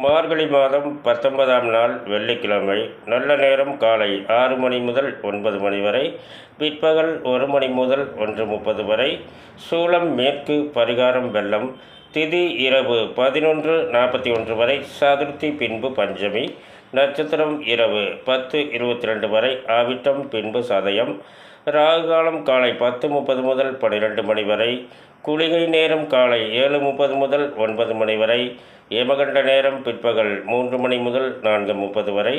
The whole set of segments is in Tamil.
மார்கழி மாதம் 19ஆம் நாள் வெள்ளிக்கிழமை. நல்ல நேரம் காலை 6 மணி முதல் 9 மணி வரை, பிற்பகல் 1 மணி முதல் 1:30 வரை. சூலம் மேற்கு, பரிகாரம் வெள்ளம். திதி இரவு 11:41 வரை, சதுர்த்தி பின்பு பஞ்சமி. நட்சத்திரம் இரவு 10:22 வரை, ஆவிட்டம் பின்பு சதயம். ராகுகாலம் காலை 10:30 முதல் 12 மணி வரை. குளிகை நேரம் காலை 7:30 முதல் 9 மணி வரை. ஏமகண்ட நேரம் பிற்பகல் 3 மணி முதல் 4:30 வரை.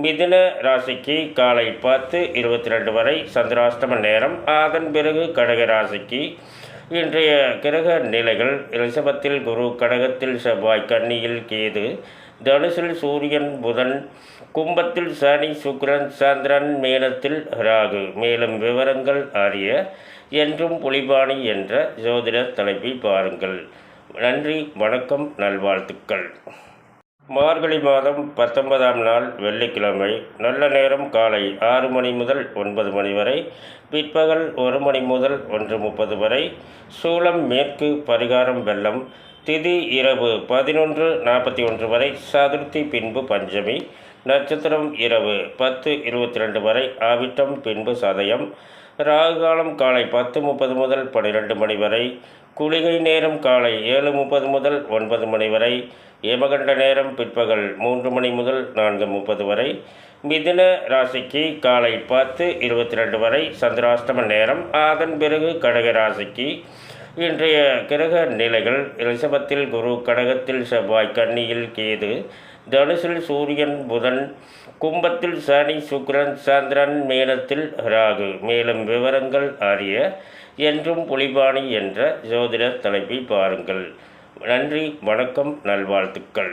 மிதுன ராசிக்கு காலை 10:22 வரை சந்திராஷ்டம நேரம். அதன் பிறகு கடக ராசிக்கு. இன்றைய கிரக நிலைகள்: ரிஷபத்தில் குரு, கடகத்தில் செவ்வாய், கன்னியில் கேது, தனுசில் சூரியன் புதன், கும்பத்தில் சனி சுக்கிரன் சந்திரன், மீனத்தில் ராகு. மேலும் விவரங்கள் அறிய என்றும் புலிபாணி என்ற ஜோதிட தலைப்பை பாருங்கள். நன்றி, வணக்கம், நல்வாழ்த்துக்கள். மார்கழி மாதம் 19ஆம் நாள் வெள்ளிக்கிழமை. நல்ல நேரம் காலை 6 மணி முதல் 9 மணி வரை, பிற்பகல் 1 மணி முதல் 1:30 வரை. சூலம் மேற்கு, பரிகாரம் வெள்ளம். திதி இரவு 11:41 வரை, சதுர்த்தி பின்பு பஞ்சமி. நட்சத்திரம் இரவு 10:22 வரை, ஆவிட்டம் பின்பு சதயம். ராகுகாலம் காலை 10:30 முதல் 12 மணி வரை. குளிகை நேரம் காலை 7:30 முதல் 9 மணி வரை. ஏமகண்ட நேரம் பிற்பகல் 3 மணி முதல் 4:30 வரை. மிதுன ராசிக்கு காலை 10:22 வரை சந்திராஷ்டம நேரம். அதன் பிறகு கடக ராசிக்கு. இன்றைய கிரக நிலைகள்: ரிஷபத்தில் குரு, கடகத்தில் செவ்வாய், கன்னியில் கேது, தனுசில் சூரியன் புதன், கும்பத்தில் சனி சுக்கிரன் சந்திரன், மீனத்தில் ராகு. மேலும் விவரங்கள் அறிய என்றும் புலிபாணி என்ற ஜோதிட தலைப்பை பாருங்கள். நன்றி, வணக்கம், நல்வாழ்த்துக்கள்.